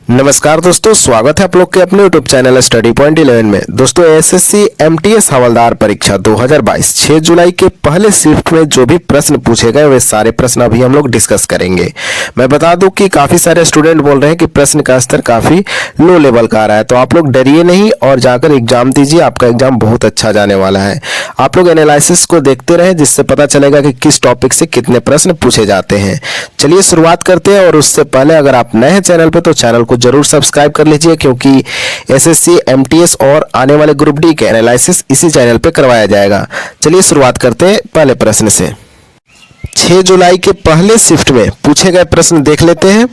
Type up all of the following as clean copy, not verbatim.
नमस्कार दोस्तों, स्वागत है आप लोग के अपने यूट्यूब चैनल स्टडी पॉइंट 11 में। दोस्तों, एसएससी एमटीएस हवलदार परीक्षा 2022 6 जुलाई के पहले शिफ्ट में जो भी प्रश्न पूछे गए वे सारे प्रश्न अभी हम लोग डिस्कस करेंगे। मैं बता दूं कि काफ़ी सारे स्टूडेंट बोल रहे हैं कि प्रश्न का स्तर काफ़ी लो लेवल का आ रहा है, तो आप लोग डरिए नहीं और जाकर एग्जाम दीजिए। आपका एग्जाम बहुत अच्छा जाने वाला है। आप लोग एनालिसिस को देखते रहें, जिससे पता चलेगा कि किस टॉपिक से कितने प्रश्न पूछे जाते हैं। चलिए शुरुआत करते हैं, और उससे पहले अगर आप नए हैं चैनल पर तो चैनल को जरूर सब्सक्राइब कर लीजिए, क्योंकि एसएससी एमटीएस और आने वाले ग्रुप डी के एनालिसिस इसी चैनल पे करवाया जाएगा। चलिए शुरुआत करते हैं पहले प्रश्न से। 6 जुलाई के पहले शिफ्ट में पूछे गए प्रश्न देख लेते हैं।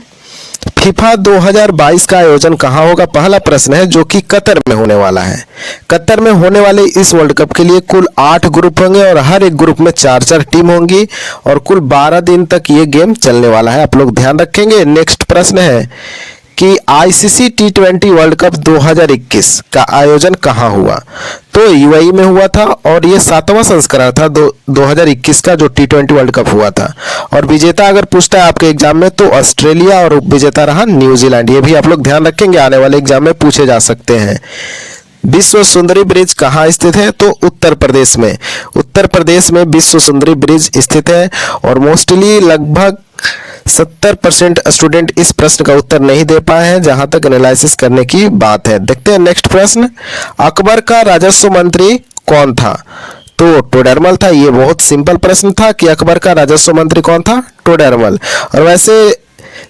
फीफा 2022 का आयोजन कहाँ होगा? पहला प्रश्न है, जो कि कतर में होने वाला है। कतर में होने वाले इस वर्ल्ड कप के लिए कुल 8 ग्रुप होंगे और हर एक ग्रुप में 4-4 टीम होंगी और कुल 12 दिन तक ये गेम चलने वाला है। आप लोग ध्यान रखेंगे। नेक्स्ट प्रश्न है कि आईसीसी T20 वर्ल्ड कप 2021 का आयोजन कहाँ हुआ? तो यूएई में हुआ था और ये 7वां संस्करण था 2021 का जो T20 वर्ल्ड कप हुआ था। और विजेता अगर पूछता है आपके एग्जाम में तो ऑस्ट्रेलिया, और विजेता रहा न्यूजीलैंड। ये भी आप लोग ध्यान रखेंगे, आने वाले एग्जाम में पूछे जा सकते हैं। विश्व सुंदरी ब्रिज कहाँ स्थित है? तो उत्तर प्रदेश में। उत्तर प्रदेश में विश्व सुंदरी ब्रिज स्थित है और मोस्टली लगभग 70% स्टूडेंट इस प्रश्न का उत्तर नहीं दे पाए हैं, जहां तक एनालिसिस करने की बात है। देखते हैं नेक्स्ट प्रश्न। अकबर का राजस्व मंत्री कौन था? तो टोडरमल था। ये बहुत सिंपल प्रश्न था कि अकबर का राजस्व मंत्री कौन था? टोडरमल। और वैसे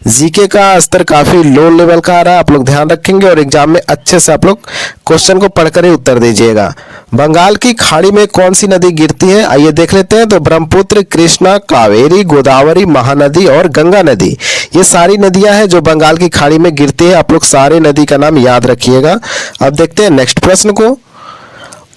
जीके का स्तर काफी लो लेवल का आ रहा है, आप लोग ध्यान रखेंगे और एग्जाम में अच्छे से आप लोग क्वेश्चन को पढ़कर ही उत्तर दीजिएगा। बंगाल की खाड़ी में कौन सी नदी गिरती है? आइए देख लेते हैं। तो ब्रह्मपुत्र, कृष्णा, कावेरी, गोदावरी, महानदी और गंगा नदी, ये सारी नदियां हैं जो बंगाल की खाड़ी में गिरती है। आप लोग सारे नदी का नाम याद रखिएगा। अब देखते हैं नेक्स्ट प्रश्न को।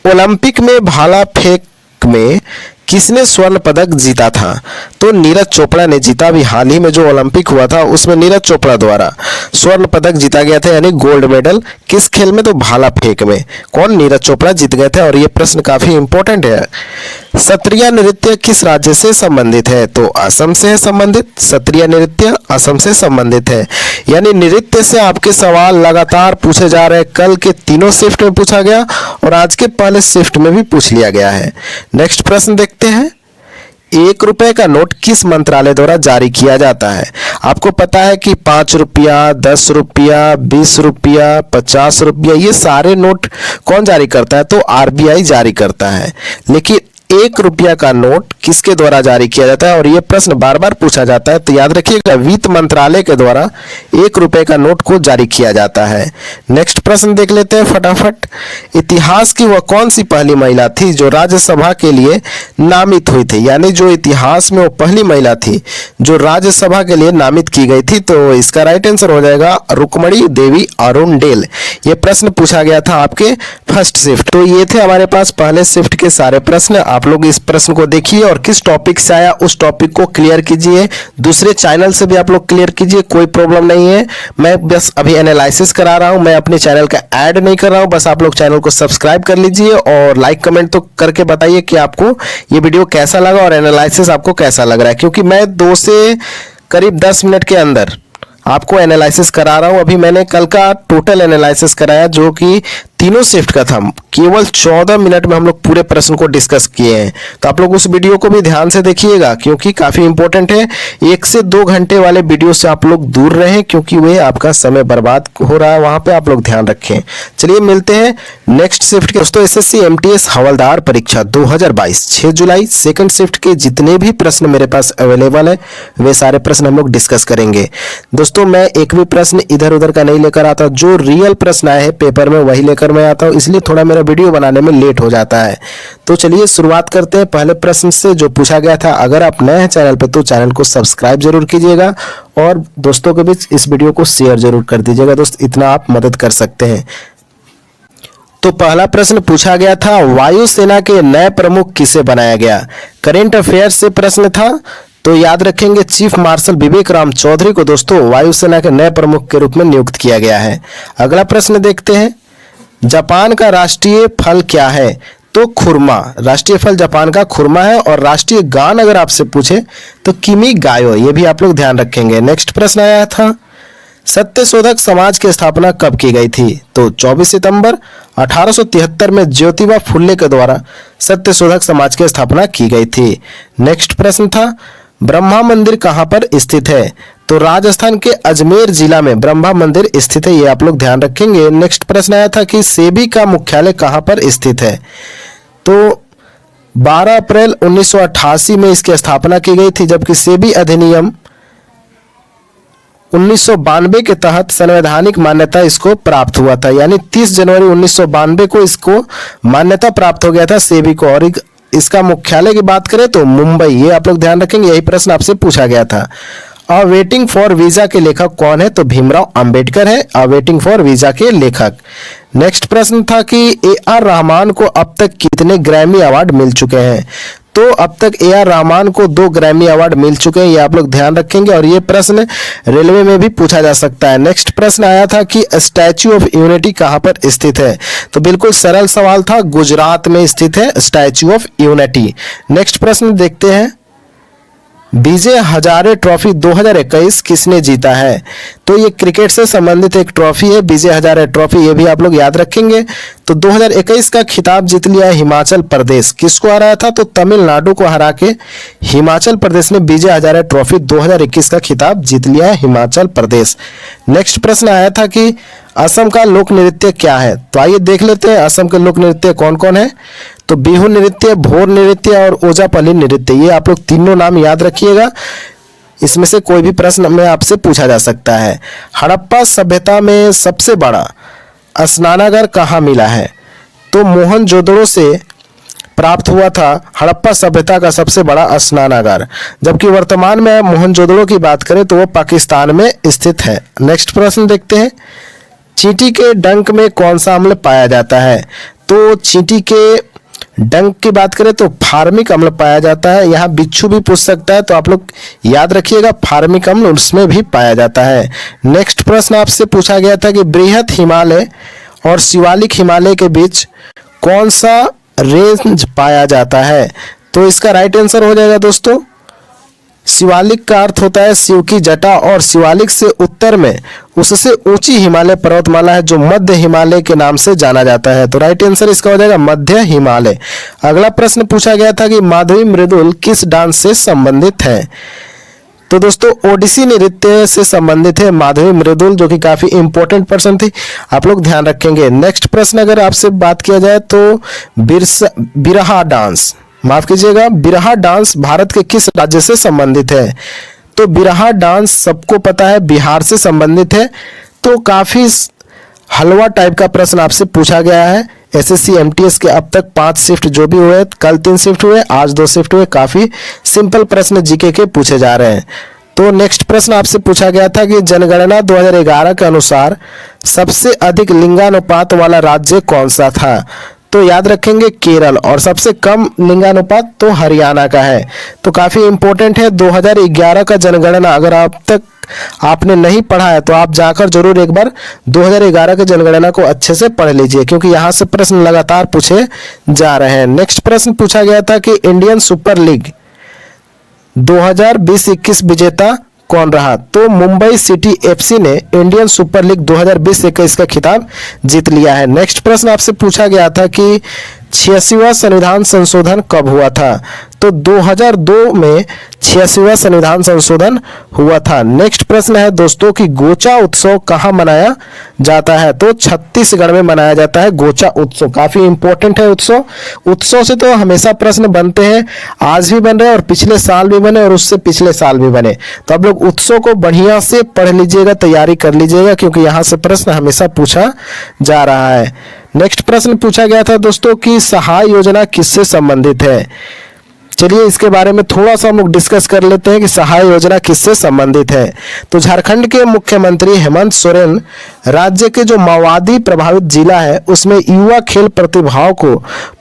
ओलंपिक में भाला फेंक में किसने स्वर्ण पदक जीता था? तो नीरज चोपड़ा ने जीता। अभी हाल ही में जो ओलंपिक हुआ था उसमें नीरज चोपड़ा द्वारा स्वर्ण पदक जीता गया था, यानी गोल्ड मेडल। किस खेल में? तो भाला फेंक में। कौन? नीरज चोपड़ा जीत गए थे। और ये प्रश्न काफी इंपॉर्टेंट है। सत्रिया नृत्य किस राज्य से संबंधित है? तो असम से है संबंधित। सत्रिया नृत्य असम से संबंधित है। यानी नृत्य से आपके सवाल लगातार पूछे जा रहे हैं। कल के तीनों शिफ्ट में पूछा गया और आज के पहले शिफ्ट में भी पूछ लिया गया है। नेक्स्ट प्रश्न देखते हैं। 1 रुपए का नोट किस मंत्रालय द्वारा जारी किया जाता है? आपको पता है कि 5 रुपया, 10 रुपया, 20 रुपया, 50 रुपया, ये सारे नोट कौन जारी करता है? तो आरबीआई जारी करता है। लेकिन 1 रुपया का नोट किसके द्वारा जारी किया जाता है? और यह प्रश्न बार बार पूछा जाता है, तो याद रखिएगा, वित्त मंत्रालय के द्वारा 1 रुपए का नोट को जारी किया जाता है। नेक्स्ट प्रश्न देख लेते हैं फटाफट। इतिहास की वह कौन सी पहली महिला थी जो राज्यसभा के लिए नामित हुई थी? यानी जो इतिहास में वो पहली महिला थी जो राज्यसभा के लिए नामित की गई थी। तो इसका राइट आंसर हो जाएगा रुक्मणी देवी अरुणडेल। ये प्रश्न पूछा गया था आपके फर्स्ट शिफ्ट। तो ये थे हमारे पास पहले शिफ्ट के सारे प्रश्न। आप लोग इस प्रश्न को देखिए और किस टॉपिक से आया उस टॉपिक को क्लियर कीजिए। दूसरे चैनल से भी आप लोग क्लियर कीजिए, कोई प्रॉब्लम नहीं है। मैं बस अभी एनालिसिस करा रहा हूं, मैं अपने चैनल का ऐड नहीं कर रहा हूं। बस आप लोग चैनल को सब्सक्राइब कर लीजिए और लाइक कमेंट तो करके बताइए कि आपको ये वीडियो कैसा लगा और एनालिसिस आपको कैसा लग रहा है, क्योंकि मैं 2 से करीब 10 मिनट के अंदर आपको एनालिसिस करा रहा हूं। अभी मैंने कल का टोटल एनालिसिस कराया जो कि तीनों शिफ्ट का था। केवल 14 मिनट में हम लोग पूरे प्रश्न को डिस्कस किए हैं। तो आप लोग उस वीडियो को भी ध्यान से देखिएगा, क्योंकि काफी इंपॉर्टेंट है। 1 से 2 घंटे वाले वीडियो से आप लोग दूर रहें, क्योंकि वे आपका समय बर्बाद हो रहा है, वहां पे आप लोग ध्यान रखें। चलिए मिलते हैं नेक्स्ट शिफ्ट के। दोस्तों, एसएससी एमटीएस हवलदार परीक्षा 2022 6 जुलाई सेकंड शिफ्ट के जितने भी प्रश्न मेरे पास अवेलेबल है वे सारे प्रश्न हम लोग डिस्कस करेंगे। दोस्तों, मैं एक भी प्रश्न इधर उधर का नहीं लेकर आता। जो रियल प्रश्न आए हैं पेपर में वही लेकर मैं आता हूं, इसलिए थोड़ा मेरा वीडियो बनाने में लेट हो जाता है। तो चलिए शुरुआत करते हैं पहले प्रश्न से जो पूछा गया था। अगर आप नए हैं चैनल पे तो चैनल को सब्सक्राइब जरूर कीजिएगा और दोस्तों के बीच इस वीडियो को शेयर जरूर कर दीजिएगा। दोस्त, इतना आप मदद कर सकते हैं। तो पहला प्रश्न पूछा गया था, वायुसेना के नए प्रमुख किसे बनाया गया? करेंट अफेयर्स से प्रश्न था। तो याद रखेंगे, चीफ मार्शल विवेक राम चौधरी को दोस्तों वायुसेना के नए प्रमुख के रूप में नियुक्त किया गया है। अगला प्रश्न देखते हैं। जापान का राष्ट्रीय फल क्या है? तो खुरमा। राष्ट्रीय फल जापान का खुरमा है। और राष्ट्रीय गान अगर आपसे पूछे तो किमी गायो, ये भी आप लोग ध्यान रखेंगे। नेक्स्ट प्रश्न आया था, सत्यशोधक समाज की स्थापना कब की गई थी? तो 24 सितंबर 1873 में ज्योतिबा फुले के द्वारा सत्यशोधक समाज की स्थापना की गई थी। नेक्स्ट प्रश्न था, ब्रह्मा मंदिर कहाँ पर स्थित है? तो राजस्थान के अजमेर जिला में ब्रह्मा मंदिर स्थित है, ये आप लोग ध्यान रखेंगे। नेक्स्ट प्रश्न आया था कि सेबी का मुख्यालय कहाँ पर स्थित है? तो 12 अप्रैल 1988 में इसकी स्थापना की गई थी, जबकि सेबी अधिनियम 1992 के तहत संवैधानिक मान्यता इसको प्राप्त हुआ था, यानी 30 जनवरी 1992 को इसको मान्यता प्राप्त हो गया था सेबी को। और इसका मुख्यालय की बात करें तो मुंबई, ये आप लोग ध्यान रखेंगे, यही प्रश्न आपसे पूछा गया था। अ वेटिंग फॉर वीजा के लेखक कौन है? तो भीमराव अंबेडकर है अ वेटिंग फॉर वीजा के लेखक। नेक्स्ट प्रश्न था कि ए.आर. रहमान को अब तक कितने ग्रैमी अवार्ड मिल चुके हैं? तो अब तक ए.आर. रहमान को 2 ग्रैमी अवार्ड मिल चुके हैं, ये आप लोग ध्यान रखेंगे, और ये प्रश्न रेलवे में भी पूछा जा सकता है। नेक्स्ट प्रश्न आया था कि स्टैच्यू ऑफ यूनिटी कहाँ पर स्थित है? तो बिल्कुल सरल सवाल था, गुजरात में स्थित है स्टैच्यू ऑफ यूनिटी। नेक्स्ट प्रश्न देखते हैं, विजय हजारे ट्रॉफी 2021 किसने जीता है? तो ये क्रिकेट से संबंधित एक ट्रॉफी है, विजय हजारे ट्रॉफी, ये भी आप लोग याद रखेंगे। तो 2021 का खिताब जीत लिया है हिमाचल प्रदेश। किसको हराया था? तो तमिलनाडु को हरा के हिमाचल प्रदेश ने विजय हजारे ट्रॉफी 2021 का खिताब जीत लिया है हिमाचल प्रदेश। नेक्स्ट प्रश्न आया था कि असम का लोक नृत्य क्या है? तो आइए देख लेते हैं असम के लोक नृत्य कौन कौन है। तो बिहू नृत्य, भोर नृत्य और ओजापल्ली नृत्य, ये आप लोग तीनों नाम याद रखिएगा, इसमें से कोई भी प्रश्न में आपसे पूछा जा सकता है। हड़प्पा सभ्यता में सबसे बड़ा स्नानागार कहाँ मिला है? तो मोहनजोदड़ो से प्राप्त हुआ था हड़प्पा सभ्यता का सबसे बड़ा स्नानागार, जबकि वर्तमान में मोहनजोदड़ो की बात करें तो वो पाकिस्तान में स्थित है। नेक्स्ट प्रश्न देखते हैं, चींटी के डंक में कौन सा अम्ल पाया जाता है? तो चींटी के डंक की बात करें तो फार्मिक अम्ल पाया जाता है। यहाँ बिच्छू भी पूछ सकता है, तो आप लोग याद रखिएगा फार्मिक अम्ल उसमें भी पाया जाता है। नेक्स्ट प्रश्न आपसे पूछा गया था कि बृहत हिमालय और शिवालिक हिमालय के बीच कौन सा रेंज पाया जाता है? तो इसका राइट आंसर हो जाएगा दोस्तों, शिवालिक का अर्थ होता है शिव की जटा, और शिवालिक से उत्तर में उससे ऊंची हिमालय पर्वतमाला है जो मध्य हिमालय के नाम से जाना जाता है। तो राइट आंसर इसका हो जाएगा मध्य हिमालय। अगला प्रश्न पूछा गया था कि माधवी मृदुल किस डांस से संबंधित है? तो दोस्तों ओडिसी नृत्य से संबंधित है माधवी मृदुल, जो कि काफी इंपॉर्टेंट पर्सन थी, आप लोग ध्यान रखेंगे। नेक्स्ट प्रश्न अगर आपसे बात किया जाए तो बिरहा डांस, माफ कीजिएगा, बिरहा डांस भारत के किस राज्य से संबंधित है? तो बिरहा डांस सबको पता है बिहार से संबंधित है। तो काफी हलवा टाइप का प्रश्न आपसे पूछा गया है। एसएससी एमटीएस के अब तक 5 शिफ्ट जो भी हुए, कल 3 शिफ्ट हुए, आज 2 शिफ्ट हुए, काफी सिंपल प्रश्न जीके के पूछे जा रहे हैं। तो नेक्स्ट प्रश्न आपसे पूछा गया था कि जनगणना 2011 के अनुसार सबसे अधिक लिंगानुपात वाला राज्य कौन सा था? तो याद रखेंगे केरल, और सबसे कम लिंगानुपात तो हरियाणा का है। तो काफी इंपॉर्टेंट है 2011 का जनगणना, अगर अब तक आपने नहीं पढ़ा है तो आप जाकर जरूर एक बार 2011 के जनगणना को अच्छे से पढ़ लीजिए, क्योंकि यहाँ से प्रश्न लगातार पूछे जा रहे हैं। नेक्स्ट प्रश्न पूछा गया था कि इंडियन सुपर लीग 2020-21 विजेता कौन रहा? तो मुंबई सिटी एफसी ने इंडियन सुपर लीग 2020-21 का खिताब जीत लिया है। नेक्स्ट प्रश्न आपसे पूछा गया था कि 86वां संविधान संशोधन कब हुआ था? तो 2002 में 86वां संविधान संशोधन हुआ था। नेक्स्ट प्रश्न है दोस्तों कि गोचा उत्सव कहाँ मनाया जाता है? तो छत्तीसगढ़ में मनाया जाता है गोचा उत्सव। काफी इंपॉर्टेंट है उत्सव। उत्सव से तो हमेशा प्रश्न बनते हैं, आज भी बन रहे और पिछले साल भी बने और उससे पिछले साल भी बने। तो आप लोग उत्सव को बढ़िया से पढ़ लीजिएगा, तैयारी कर लीजिएगा, क्योंकि यहाँ से प्रश्न हमेशा पूछा जा रहा है। नेक्स्ट प्रश्न पूछा गया था दोस्तों कि सहाय योजना किससे संबंधित है? चलिए इसके बारे में थोड़ा सा हम लोग डिस्कस कर लेते हैं कि सहाय योजना किससे संबंधित है। तो झारखंड के मुख्यमंत्री हेमंत सोरेन राज्य के जो माओवादी प्रभावित जिला है उसमें युवा खेल प्रतिभाओं को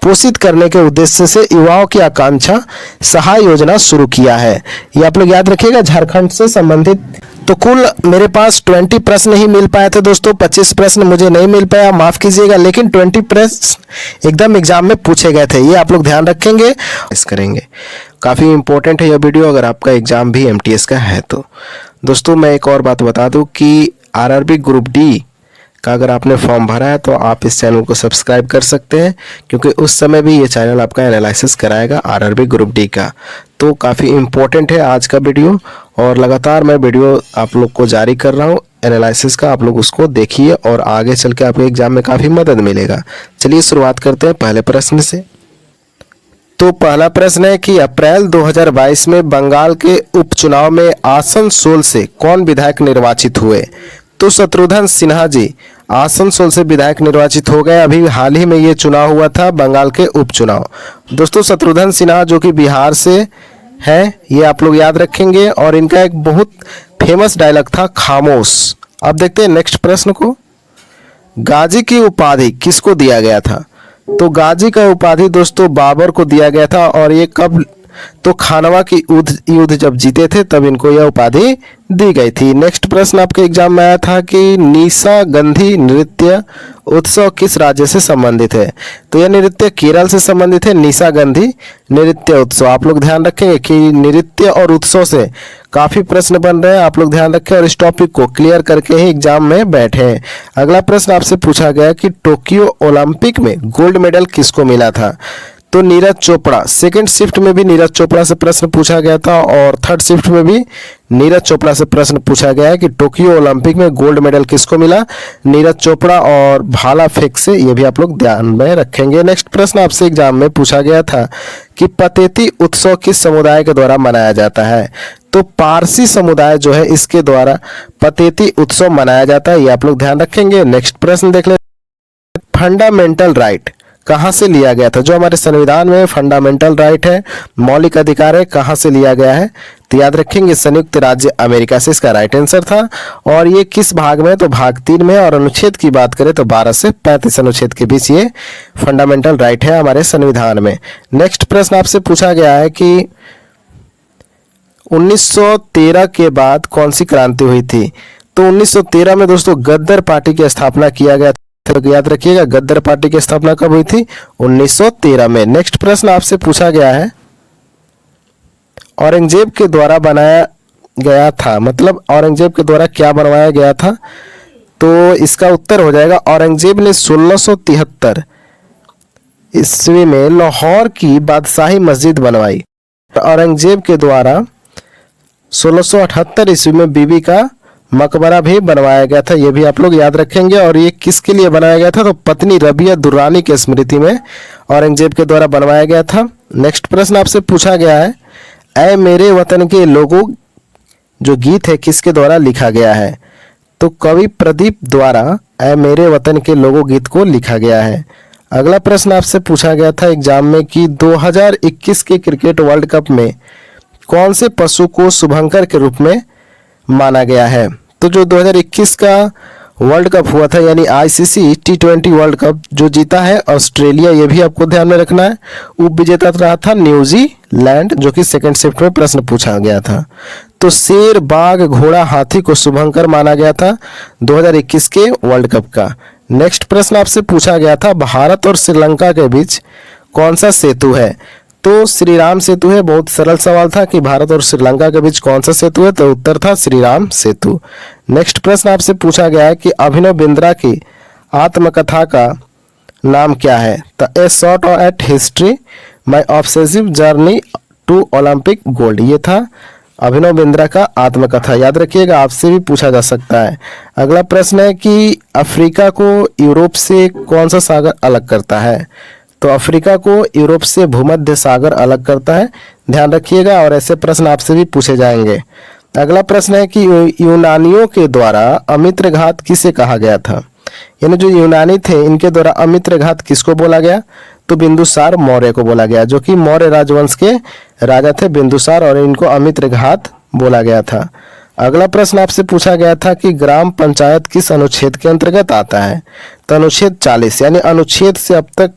पोषित करने के उद्देश्य से युवाओं की आकांक्षा सहाय योजना शुरू किया है। ये आप लोग याद रखिएगा, झारखंड से संबंधित। तो कुल मेरे पास 20 प्रश्न ही मिल पाए थे दोस्तों, 25 प्रश्न मुझे नहीं मिल पाया, माफ कीजिएगा, लेकिन 20 प्रश्न एकदम एग्जाम में पूछे गए थे, ये आप लोग ध्यान रखेंगे, इस करेंगे। काफ़ी इंपॉर्टेंट है यह वीडियो अगर आपका एग्जाम भी एमटीएस का है तो। दोस्तों मैं एक और बात बता दूं कि आरआरबी ग्रुप डी का अगर आपने फॉर्म भरा है तो आप इस चैनल को सब्सक्राइब कर सकते हैं, क्योंकि उस समय भी ये चैनल आपका एनालिसिस कराएगा आरआरबी ग्रुप डी का। तो काफ़ी इम्पोर्टेंट है आज का वीडियो, और लगातार मैं वीडियो आप लोग को जारी कर रहा हूँ एनालिसिस का। आप लोग उसको देखिए और आगे चल के आपके एग्जाम में काफ़ी मदद मिलेगा। चलिए शुरुआत करते हैं पहले प्रश्न से। तो पहला प्रश्न है कि अप्रैल 2022 में बंगाल के उपचुनाव में आसनसोल से कौन विधायक निर्वाचित हुए? तो शत्रुघ्न सिन्हा जी आसनसोल से विधायक निर्वाचित हो गए। अभी हाल ही में ये चुनाव हुआ था, बंगाल के उपचुनाव। दोस्तों शत्रुघ्न सिन्हा जो कि बिहार से है, ये आप लोग याद रखेंगे, और इनका एक बहुत फेमस डायलॉग था खामोश। अब देखते हैं नेक्स्ट प्रश्न को। गाजी की उपाधि किसको दिया गया था? तो गाजी का उपाधि दोस्तों बाबर को दिया गया था, और ये कब? तो खानवा की युद्ध जब जीते थे तब इनको यह उपाधि दी गई थी। नेक्स्ट प्रश्न आपके एग्जाम में आया था कि निशागंधी नृत्य उत्सव किस राज्य से संबंधित है? तो यह नृत्य केरल से संबंधित है, निशागंधी नृत्य उत्सव। आप लोग ध्यान रखेंगे कि नृत्य और उत्सव से काफ़ी प्रश्न बन रहे हैं, आप लोग ध्यान रखें और इस टॉपिक को क्लियर करके ही एग्जाम में बैठे। अगला प्रश्न आपसे पूछा गया कि टोक्यो ओलंपिक में गोल्ड मेडल किसको मिला था? तो नीरज चोपड़ा। सेकंड शिफ्ट में भी नीरज चोपड़ा से प्रश्न पूछा गया था, और थर्ड शिफ्ट में भी नीरज चोपड़ा से प्रश्न पूछा गया है कि टोक्यो ओलंपिक में गोल्ड मेडल किसको मिला? नीरज चोपड़ा। और भाला फेंक से, ये भी आप लोग ध्यान में रखेंगे। नेक्स्ट प्रश्न आपसे एग्जाम में पूछा गया था कि पतेती उत्सव किस समुदाय के द्वारा मनाया जाता है? तो पारसी समुदाय जो है इसके द्वारा पतेती उत्सव मनाया जाता है, ये आप लोग ध्यान रखेंगे। नेक्स्ट प्रश्न देख ले, फंडामेंटल राइट कहाँ से लिया गया था? जो हमारे संविधान में फंडामेंटल राइट है, मौलिक अधिकार है, कहाँ से लिया गया है? तो याद रखेंगे संयुक्त राज्य अमेरिका से इसका राइट आंसर था। और ये किस भाग में? तो भाग 3 में। और अनुच्छेद की बात करें तो 12 से 35 अनुच्छेद के बीच ये फंडामेंटल राइट है हमारे संविधान में। नेक्स्ट प्रश्न आपसे पूछा गया है कि 1913 के बाद कौन सी क्रांति हुई थी? तो 1913 में दोस्तों गद्दर पार्टी की स्थापना किया गया था। तो याद रखिएगा गद्दर पार्टी की स्थापना कब हुई थी? 1913 में। नेक्स्ट प्रश्न आपसे पूछा गया है औरंगजेब के द्वारा बनाया गया था, मतलब औरंगजेब के द्वारा क्या बनवाया गया था? तो इसका उत्तर हो जाएगा औरंगजेब ने 1673 ईस्वी में लाहौर की बादशाही मस्जिद बनवाई। औरंगजेब के द्वारा 1678 ईस्वी में बीबी का मकबरा भी बनवाया गया था, ये भी आप लोग याद रखेंगे। और ये किसके लिए बनाया गया था? तो पत्नी रबिया दुर्रानी के स्मृति में औरंगजेब के द्वारा बनवाया गया था। नेक्स्ट प्रश्न आपसे पूछा गया है ऐ मेरे वतन के लोगों जो गीत है किसके द्वारा लिखा गया है? तो कवि प्रदीप द्वारा ऐ मेरे वतन के लोगों गीत को लिखा गया है। अगला प्रश्न आपसे पूछा गया था एग्जाम में कि 2021 के क्रिकेट वर्ल्ड कप में कौन से पशु को शुभंकर के रूप में माना गया है? तो जो 2021 का वर्ल्ड कप हुआ था, यानी आईसीसी T20 वर्ल्ड कप जो जीता है ऑस्ट्रेलिया, ये भी आपको ध्यान में रखना है। उप विजेता रहा था न्यूजीलैंड, जो कि सेकंड शिफ्ट में प्रश्न पूछा गया था। तो शेर, बाघ, घोड़ा, हाथी को शुभंकर माना गया था 2021 के वर्ल्ड कप का। नेक्स्ट प्रश्न आपसे पूछा गया था भारत और श्रीलंका के बीच कौन सा सेतु है? तो श्री राम सेतु है। बहुत सरल सवाल था कि भारत और श्रीलंका के बीच कौन सा सेतु है, तो उत्तर था श्री राम सेतु। नेक्स्ट प्रश्न आपसे पूछा गया है कि अभिनव बिंद्रा की आत्मकथा का नाम क्या है? तो a shot at history my obsessive journey to Olympic gold, ये था अभिनव बिंद्रा का आत्मकथा। याद रखिएगा, आपसे भी पूछा जा सकता है। अगला प्रश्न है कि अफ्रीका को यूरोप से कौन सा सागर अलग करता है? तो अफ्रीका को यूरोप से भूमध्य सागर अलग करता है, ध्यान रखिएगा, और ऐसे प्रश्न आपसे भी पूछे जाएंगे। अगला प्रश्न है कि यूनानियों के द्वारा अमित्र घात किसे कहा गया था? यानी जो यूनानी थे इनके द्वारा अमित्र घात किसको बोला गया? तो बिंदुसार मौर्य को बोला गया, जो कि मौर्य राजवंश के राजा थे बिंदुसार, और इनको अमित्र घात बोला गया था। अगला प्रश्न आपसे पूछा गया था कि ग्राम पंचायत किस अनुच्छेद के अंतर्गत आता है? तो अनुच्छेद 40, यानी अनुच्छेद से अब तक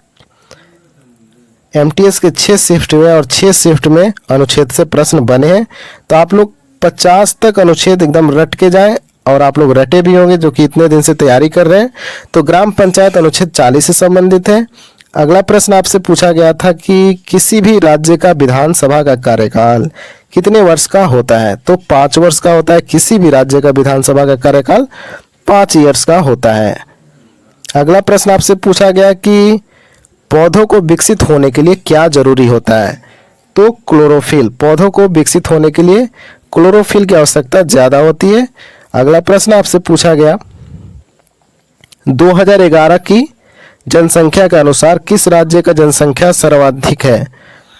एमटीएस के 6 शिफ्ट में और 6 शिफ्ट में अनुच्छेद से प्रश्न बने हैं। तो आप लोग 50 तक अनुच्छेद एकदम रट के जाएं, और आप लोग रटे भी होंगे जो कि इतने दिन से तैयारी कर रहे हैं। तो ग्राम पंचायत अनुच्छेद 40 से संबंधित है। अगला प्रश्न आपसे पूछा गया था कि किसी भी राज्य का विधानसभा का कार्यकाल कितने वर्ष का होता है? तो 5 वर्ष का होता है। किसी भी राज्य का विधानसभा का कार्यकाल 5 ईयर्स का होता है। अगला प्रश्न आपसे पूछा गया कि पौधों को विकसित होने के लिए क्या जरूरी होता है? तो क्लोरोफिल। पौधों को विकसित होने के लिए क्लोरोफिल की आवश्यकता ज़्यादा होती है। अगला प्रश्न आपसे पूछा गया 2011 की जनसंख्या के अनुसार किस राज्य का जनसंख्या सर्वाधिक है?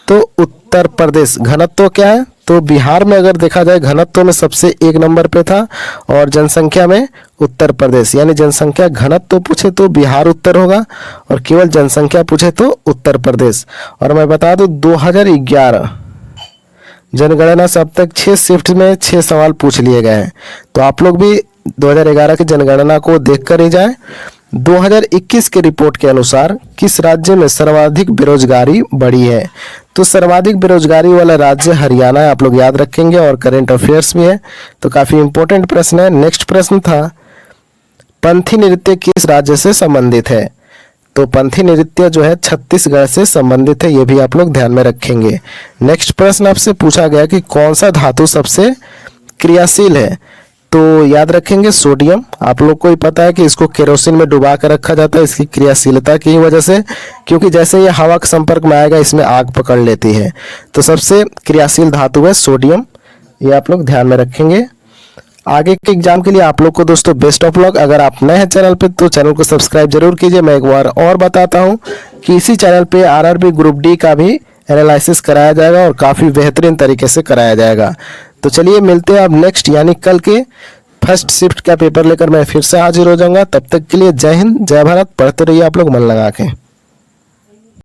तो उत्तर प्रदेश। घनत्व क्या है? तो बिहार में अगर देखा जाए घनत्व में सबसे 1 नंबर पे था और जनसंख्या में उत्तर प्रदेश। यानी जनसंख्या घनत्व पूछे तो बिहार उत्तर होगा और केवल जनसंख्या पूछे तो उत्तर प्रदेश। और मैं बता दूं 2011 जनगणना से अब तक 6 शिफ्ट में 6 सवाल पूछ लिए गए हैं, तो आप लोग भी 2011 की जनगणना को देखकर ही जाएं। 2021 के रिपोर्ट के अनुसार किस राज्य में सर्वाधिक बेरोजगारी बढ़ी है? तो सर्वाधिक बेरोजगारी वाला राज्य हरियाणा है, आप लोग याद रखेंगे, और करंट अफेयर्स भी है, तो काफ़ी इंपॉर्टेंट प्रश्न है। नेक्स्ट प्रश्न था पंथी नृत्य किस राज्य से संबंधित है? तो पंथी नृत्य जो है छत्तीसगढ़ से संबंधित है, ये भी आप लोग ध्यान में रखेंगे। नेक्स्ट प्रश्न आपसे पूछा गया कि कौन सा धातु सबसे क्रियाशील है? तो याद रखेंगे सोडियम। आप लोग को ही पता है कि इसको केरोसिन में डुबा कर रखा जाता है इसकी क्रियाशीलता की वजह से, क्योंकि जैसे ये हवा के संपर्क में आएगा इसमें आग पकड़ लेती है। तो सबसे क्रियाशील धातु है सोडियम, ये आप लोग ध्यान में रखेंगे। आगे के एग्जाम के लिए आप लोग को दोस्तों बेस्ट ऑफ लक। अगर आप नए हैं चैनल पे तो चैनल को सब्सक्राइब जरूर कीजिए। मैं एक बार और बताता हूँ कि इसी चैनल पे आरआरबी ग्रुप डी का भी एनालिसिस कराया जाएगा और काफ़ी बेहतरीन तरीके से कराया जाएगा। तो चलिए मिलते हैं अब नेक्स्ट यानी कल के फर्स्ट शिफ्ट का पेपर लेकर मैं फिर से हाजिर हो जाऊंगा। तब तक के लिए जय हिंद, जय भारत। पढ़ते रहिए आप लोग मन लगा के।